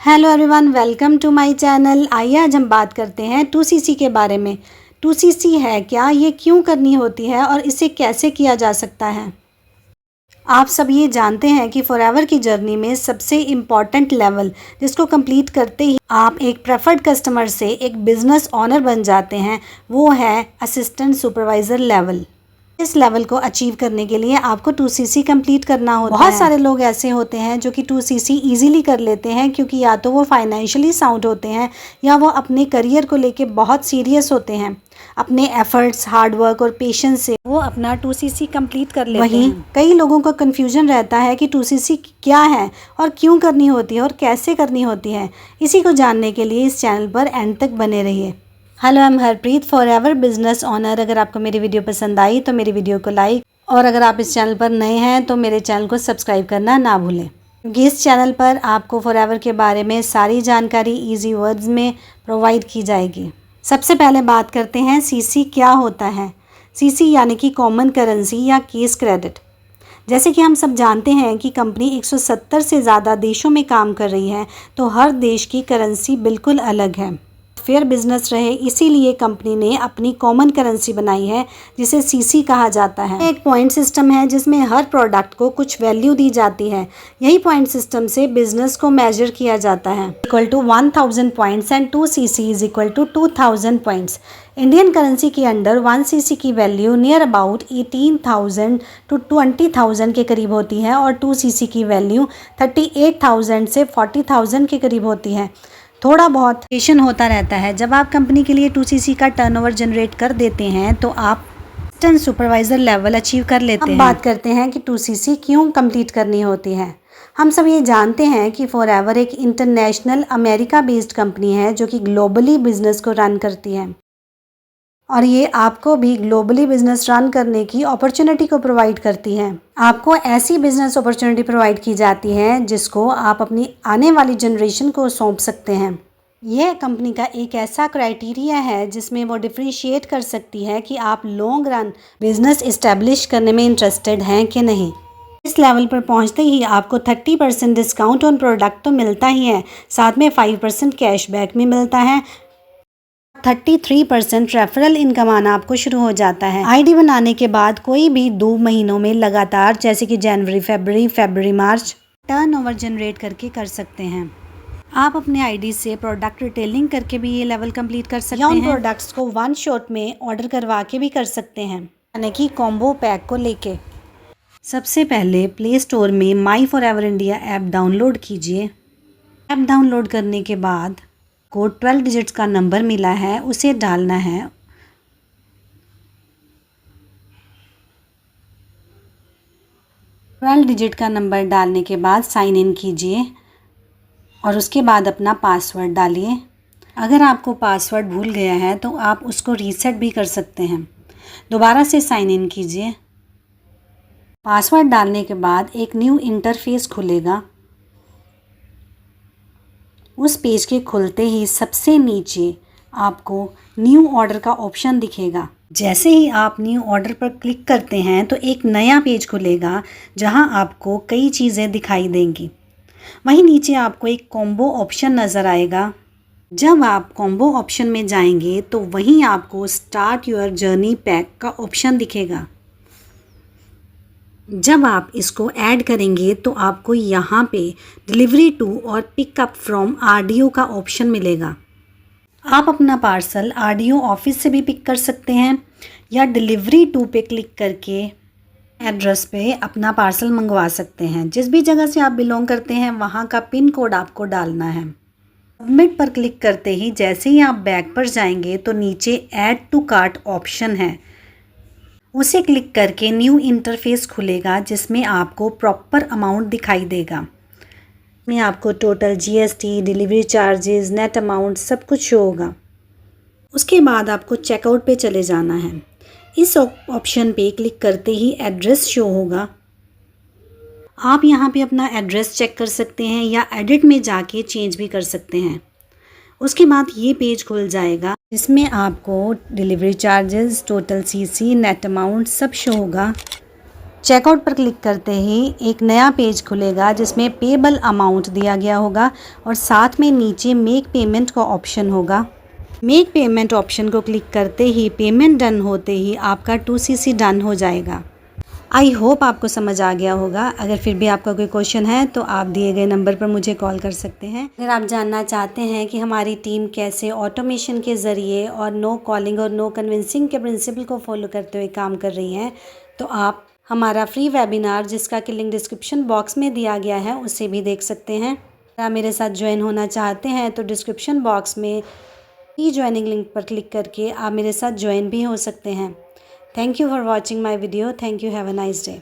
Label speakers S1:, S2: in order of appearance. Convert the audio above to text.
S1: Hello everyone, welcome to my channel. आइए आज हम बात करते हैं 2CC के बारे में। 2CC है क्या, ये क्यों करनी होती है और इसे कैसे किया जा सकता है। आप सब ये जानते हैं कि फॉरएवर की जर्नी में सबसे इम्पॉर्टेंट लेवल जिसको कंप्लीट करते ही आप एक प्रेफर्ड कस्टमर से एक बिजनेस ओनर बन जाते हैं, वो है असिस्टेंट सुपरवाइज़र लेवल। इस लेवल को अचीव करने के लिए आपको 2CC कंप्लीट करना होता है। बहुत सारे लोग ऐसे होते हैं जो कि 2CC इजीली कर लेते हैं, क्योंकि या तो वो फाइनेंशियली साउंड होते हैं या वो अपने करियर को लेके बहुत सीरियस होते हैं। अपने एफर्ट्स, हार्डवर्क और पेशेंस से वो अपना 2CC कंप्लीट कर लेते हैं। वहीं कई लोगों का कन्फ्यूजन रहता है कि 2CC क्या है और क्यों करनी होती है और कैसे करनी होती है। इसी को जानने के लिए इस चैनल पर एंड तक बने रहिए। Hello, I am Harpreet, forever business owner. अगर आपको मेरी वीडियो पसंद आई तो मेरी वीडियो को लाइक, और अगर आप इस चैनल पर नए हैं तो मेरे चैनल को सब्सक्राइब करना ना भूलें, क्योंकि इस चैनल पर आपको फॉरएवर के बारे में सारी जानकारी इजी वर्ड्स में प्रोवाइड की जाएगी। सबसे पहले बात करते हैं CC क्या होता है। CC यानी कि कॉमन करेंसी या केस क्रेडिट। जैसे कि हम सब जानते हैं कि कंपनी 170 से ज़्यादा देशों में काम कर रही है, तो हर देश की करेंसी बिल्कुल अलग है। फेयर बिजनेस रहे, इसीलिए कंपनी ने अपनी कॉमन करेंसी बनाई है जिसे CC कहा जाता है। एक पॉइंट सिस्टम है जिसमें हर प्रोडक्ट को कुछ वैल्यू दी जाती है। यही पॉइंट सिस्टम से बिजनेस को मेजर किया जाता है। Equal to 1000 points and 2CC is equal to 2000 points. Indian currency के अंडर 1CC की वैल्यू नियर अबाउट 18,000 टू 20,000 के करीब होती है और 2CC की वैल्यू 38,000 से 40,000 के करीब होती है। थोड़ा बहुत वेरिएशन होता रहता है। जब आप कंपनी के लिए 2CC का टर्नओवर जनरेट कर देते हैं तो आप असिस्टेंट सुपरवाइज़र लेवल अचीव कर लेते हैं। अब बात करते हैं कि 2CC क्यों कंप्लीट करनी होती है। हम सब ये जानते हैं कि फॉरएवर एक इंटरनेशनल अमेरिका बेस्ड कंपनी है जो कि ग्लोबली बिजनेस को रन करती है, और ये आपको भी ग्लोबली बिजनेस रन करने की अपॉर्चुनिटी को प्रोवाइड करती है। आपको ऐसी बिजनेस अपॉर्चुनिटी प्रोवाइड की जाती है जिसको आप अपनी आने वाली जनरेशन को सौंप सकते हैं। यह कंपनी का एक ऐसा क्राइटेरिया है जिसमें वो डिफ्रेंशिएट कर सकती है कि आप लॉन्ग रन बिजनेस इस्टेब्लिश करने में इंटरेस्टेड हैं कि नहीं। इस लेवल पर पहुंचते ही आपको 30% डिस्काउंट ऑन प्रोडक्ट तो मिलता ही है, साथ में 5% कैशबैक भी मिलता है। 33% रेफरल इनकम आना आपको शुरू हो जाता है। ID बनाने के बाद कोई भी 2 महीनों में लगातार, जैसे कि जनवरी, फरवरी, मार्च, टर्नओवर जनरेट करके कर सकते हैं। आप अपने ID से प्रोडक्ट रिटेलिंग करके भी ये लेवल कंप्लीट कर सकते हैं, या उन प्रोडक्ट्स को वन शॉट में ऑर्डर करवा के भी कर सकते हैं, यानी कि कॉम्बो पैक को लेके। सबसे पहले प्ले स्टोर में माई फॉरएवर इंडिया ऐप डाउनलोड कीजिए। ऐप डाउनलोड करने के बाद को 12 डिजिट्स का नंबर मिला है, उसे डालना है। 12 डिजिट का नंबर डालने के बाद साइन इन कीजिए और उसके बाद अपना पासवर्ड डालिए। अगर आपको पासवर्ड भूल गया है तो आप उसको रीसेट भी कर सकते हैं। दोबारा से साइन इन कीजिए। पासवर्ड डालने के बाद एक न्यू इंटरफेस खुलेगा। उस पेज के खुलते ही सबसे नीचे आपको न्यू ऑर्डर का ऑप्शन दिखेगा। जैसे ही आप न्यू ऑर्डर पर क्लिक करते हैं तो एक नया पेज खुलेगा जहां आपको कई चीज़ें दिखाई देंगी। वहीं नीचे आपको एक कॉम्बो ऑप्शन नज़र आएगा। जब आप कॉम्बो ऑप्शन में जाएंगे तो वहीं आपको स्टार्ट योर जर्नी पैक का ऑप्शन दिखेगा। जब आप इसको ऐड करेंगे तो आपको यहाँ पे डिलीवरी टू और पिकअप फ्रॉम RDO का ऑप्शन मिलेगा। आप अपना पार्सल RDO ऑफिस से भी पिक कर सकते हैं या डिलीवरी टू पे क्लिक करके एड्रेस पे अपना पार्सल मंगवा सकते हैं। जिस भी जगह से आप बिलोंग करते हैं वहाँ का पिन कोड आपको डालना है। सबमिट पर क्लिक करते ही जैसे ही आप बैक पर जाएंगे तो नीचे ऐड टू कार्ट ऑप्शन है, उसे क्लिक करके न्यू इंटरफेस खुलेगा जिसमें आपको प्रॉपर अमाउंट दिखाई देगा। में आपको total GST, delivery charges, net amount सब कुछ शो होगा। उसके बाद आपको चेकआउट पे चले जाना है। इस ऑप्शन पे क्लिक करते ही एड्रेस शो होगा। आप यहाँ पे अपना एड्रेस चेक कर सकते हैं या एडिट में जाके चेंज भी कर सकते हैं। उसके बाद ये पेज खुल जाएगा जिसमें आपको delivery charges, total CC, net amount सब शो होगा। चेकआउट पर क्लिक करते ही एक नया पेज खुलेगा जिसमें पेबल अमाउंट दिया गया होगा और साथ में नीचे मेक पेमेंट का ऑप्शन होगा। मेक पेमेंट ऑप्शन को क्लिक करते ही पेमेंट डन होते ही आपका 2CC डन हो जाएगा। आई होप आपको समझ आ गया होगा। अगर फिर भी आपका कोई क्वेश्चन है तो आप दिए गए नंबर पर मुझे कॉल कर सकते हैं। अगर आप जानना चाहते हैं कि हमारी टीम कैसे ऑटोमेशन के ज़रिए और नो कॉलिंग और नो कन्विंसिंग के प्रिंसिपल को फॉलो करते हुए काम कर रही हैं, तो आप हमारा फ्री वेबिनार जिसका कि लिंक डिस्क्रिप्शन बॉक्स में दिया गया है उसे भी देख सकते हैं। अगर आप मेरे साथ ज्वाइन होना चाहते हैं तो डिस्क्रिप्शन बॉक्स में फ्री ज्वाइनिंग लिंक पर क्लिक करके आप मेरे साथ ज्वाइन भी हो सकते हैं। Thank you for watching my video. Thank you. Have a nice day.